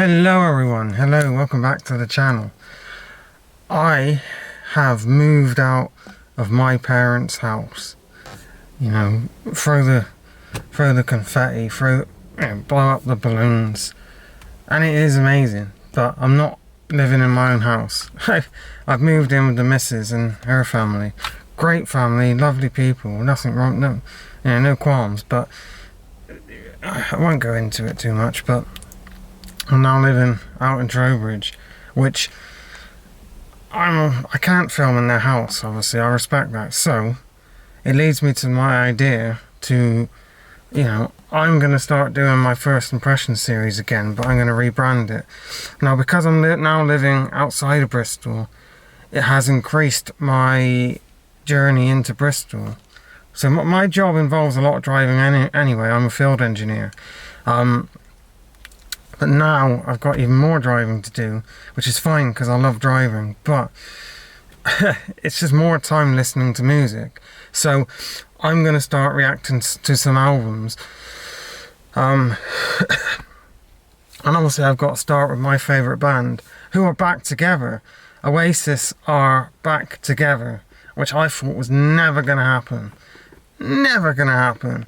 Hello everyone, hello, welcome back to the channel. I have moved out of my parents' house. You know, throw the confetti, blow up the balloons, and it is amazing. But I'm not living in my own house. I've moved in with the missus and her family. Great family, lovely people, nothing wrong, no qualms. But I won't go into it too much. But I'm now living out in Trowbridge, which I can't film in their house, obviously, I respect that. So it leads me to my idea to, I'm going to start doing my first impression series again, but I'm going to rebrand it. Now, because I'm now living outside of Bristol, it has increased my journey into Bristol. So my job involves a lot of driving anyway. I'm a field engineer. But now I've got even more driving to do, which is fine because I love driving, but it's just more time listening to music. So I'm going to start reacting to some albums. And obviously I've got to start with my favourite band, who are back together. Oasis are back together, which I thought was never going to happen. Never going to happen.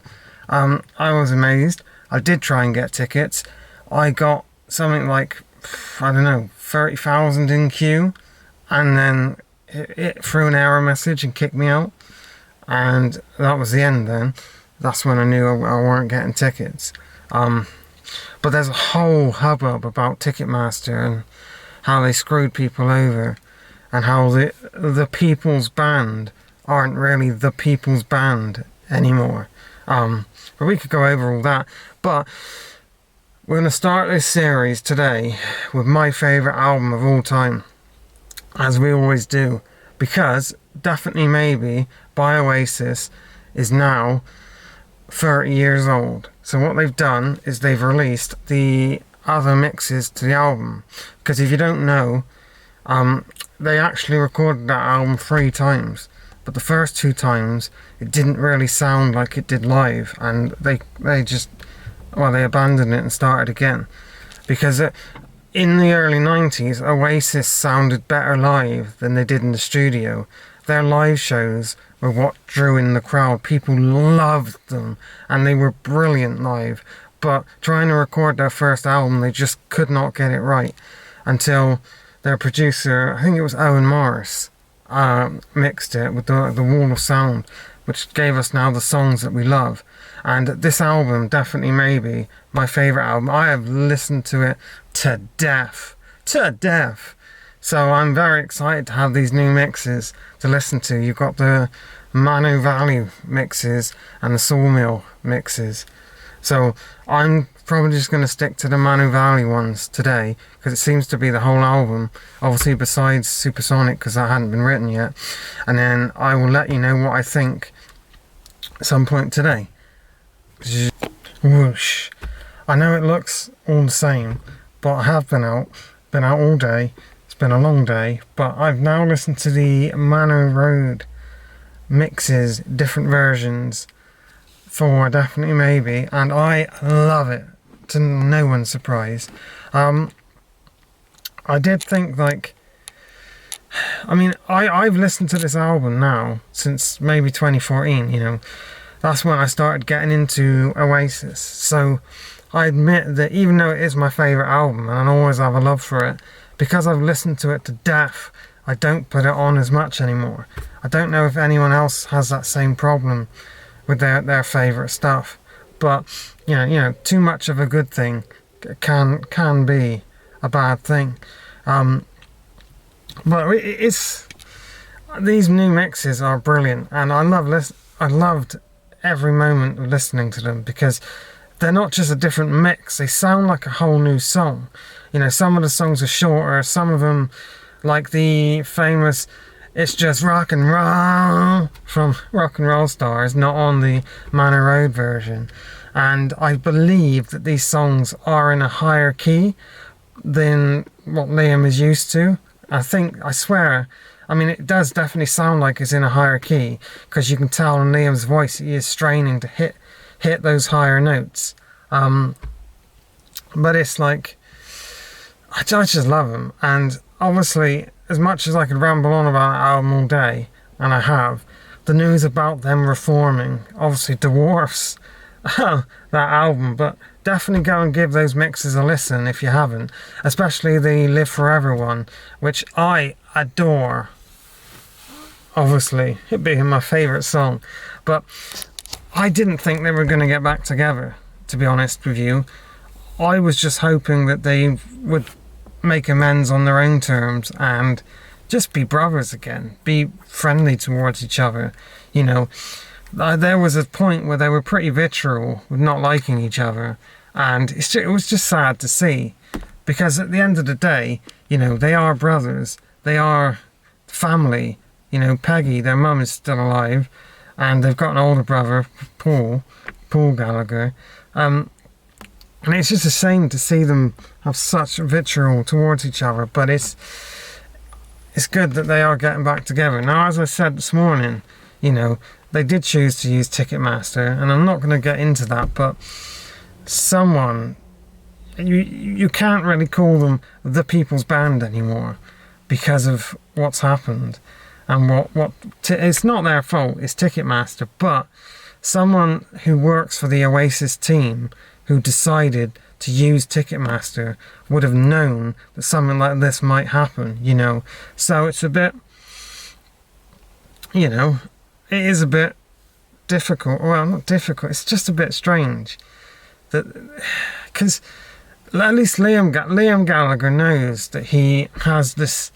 I was amazed. I did try and get tickets. I got something like, 30,000 in queue, and then it threw an error message and kicked me out, and that was the end then. That's when I knew I weren't getting tickets. But there's a whole hubbub about Ticketmaster and how they screwed people over, and how the People's Band aren't really the People's Band anymore. But we could go over all that. But we're going to start this series today with my favourite album of all time, as we always do, because Definitely Maybe by Oasis is now 30 years old. So what they've done is they've released the other mixes to the album, because if you don't know, they actually recorded that album 3 times, but the first 2 times it didn't really sound like it did live, and they abandoned it and started again, because in the early 90s Oasis sounded better live than they did in the studio. Their live shows were what drew in the crowd. People loved them and they were brilliant live, but trying to record their first album, they just could not get it right until their producer, I think it was Owen Morris, mixed it with the Wall of Sound, which gave us now the songs that we love. And this album, Definitely Maybe, my favourite album, I have listened to it to death. So I'm very excited to have these new mixes to listen to. You've got the Monnow Valley mixes and the Sawmill mixes. So I'm probably just going to stick to the Monnow Valley ones today, because it seems to be the whole album, obviously besides Supersonic, because that hadn't been written yet. And then I will let you know what I think at some point today. Whoosh. I know it looks all the same, but I have been out all day. It's been a long day, but I've now listened to the Monnow Road mixes, different versions for Definitely Maybe, and I love it, to no one's surprise. I did think, I've listened to this album now since maybe 2014, That's when I started getting into Oasis. So I admit that even though it is my favourite album, and I always have a love for it, because I've listened to it to death, I don't put it on as much anymore. I don't know if anyone else has that same problem with their favourite stuff. But, too much of a good thing can be a bad thing. But these new mixes are brilliant, and I loved every moment of listening to them, because they're not just a different mix, they sound like a whole new song. Some of the songs are shorter, some of them, like the famous It's Just Rock and Roll from Rock and Roll Stars, not on the Monnow Road version. And I believe that these songs are in a higher key than what Liam is used to. I swear, it does definitely sound like it's in a higher key, because you can tell in Liam's voice he is straining to hit those higher notes. But it's like, I just love them. And obviously, as much as I could ramble on about that album all day, and I have, the news about them reforming obviously dwarfs that album. But definitely go and give those mixes a listen if you haven't, especially the Live Forever one, which I adore. Obviously, it being my favourite song. But I didn't think they were going to get back together, to be honest with you. I was just hoping that they would make amends on their own terms and just be brothers again, be friendly towards each other. You know, there was a point where they were pretty vitriol with not liking each other, and it was just sad to see, because at the end of the day, you know, they are brothers, they are family. You know, Peggy, their mum, is still alive, and they've got an older brother, Paul Gallagher. And it's just a shame to see them have such vitriol towards each other, but it's good that they are getting back together. Now, as I said this morning, you know, they did choose to use Ticketmaster, and I'm not going to get into that, but someone, you can't really call them the People's Band anymore because of what's happened. And it's not their fault, it's Ticketmaster, but someone who works for the Oasis team who decided to use Ticketmaster would have known that something like this might happen, you know. So it's a bit, you know, it is a bit difficult. Well, not difficult, it's just a bit strange. Because at least Liam Gallagher knows that he has this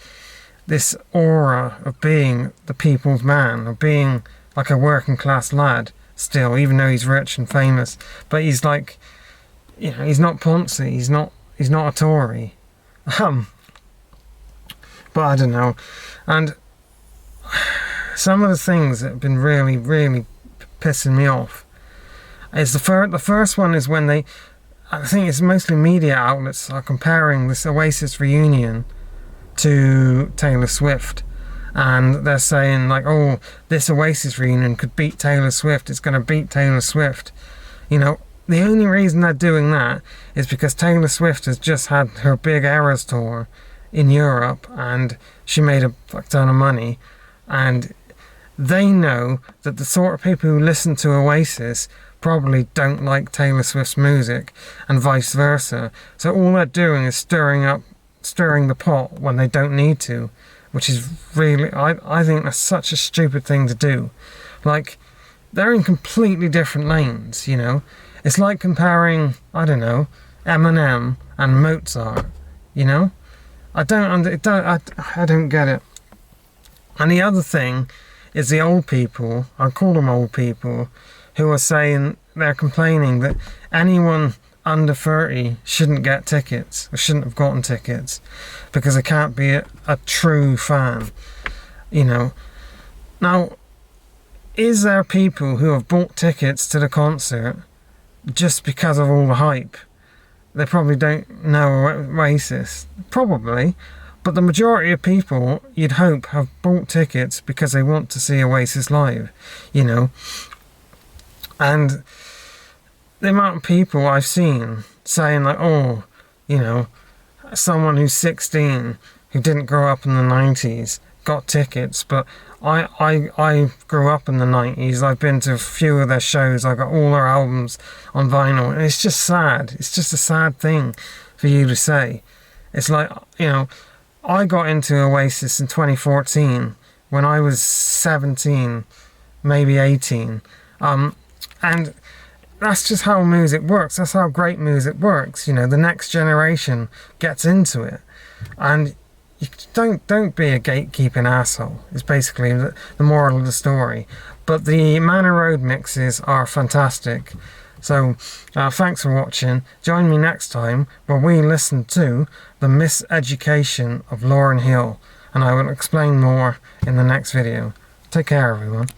aura of being the people's man, of being like a working class lad still, even though he's rich and famous. But he's like, you know, he's not Ponzi, he's not a Tory. But I don't know. And some of the things that have been really, really pissing me off is the first one is when I think it's mostly media outlets are comparing this Oasis reunion to Taylor Swift, and they're saying like, oh, this Oasis reunion could beat Taylor Swift, it's going to beat Taylor Swift. You know, the only reason they're doing that is because Taylor Swift has just had her big Eras tour in Europe, and she made a fuck ton of money, and they know that the sort of people who listen to Oasis probably don't like Taylor Swift's music, and vice versa. So all they're doing is stirring the pot when they don't need to, which is really, I think that's such a stupid thing to do. Like, they're in completely different lanes, you know. It's like comparing, I don't know, Eminem and Mozart, you know. I don't get it. And the other thing is the old people, I call them old people, who are saying, they're complaining that anyone under 30 shouldn't get tickets, or shouldn't have gotten tickets, because they can't be a true fan, you know. Now, is there people who have bought tickets to the concert just because of all the hype? They probably don't know Oasis, probably, but the majority of people, you'd hope, have bought tickets because they want to see Oasis live, you know. And the amount of people I've seen saying like, oh, you know, someone who's 16 who didn't grow up in the 90s got tickets, but I grew up in the 90s. I've been to a few of their shows. I got all their albums on vinyl, and it's just sad. It's just a sad thing for you to say. It's like, you know, I got into Oasis in 2014 when I was 17, maybe 18, and that's just how music works. That's how great music works. You know, the next generation gets into it, and you don't be a gatekeeping asshole. It's basically the moral of the story. But the Manor Road mixes are fantastic. So thanks for watching. Join me next time where we listen to The Miseducation of Lauryn Hill, and I will explain more in the next video. Take care, everyone.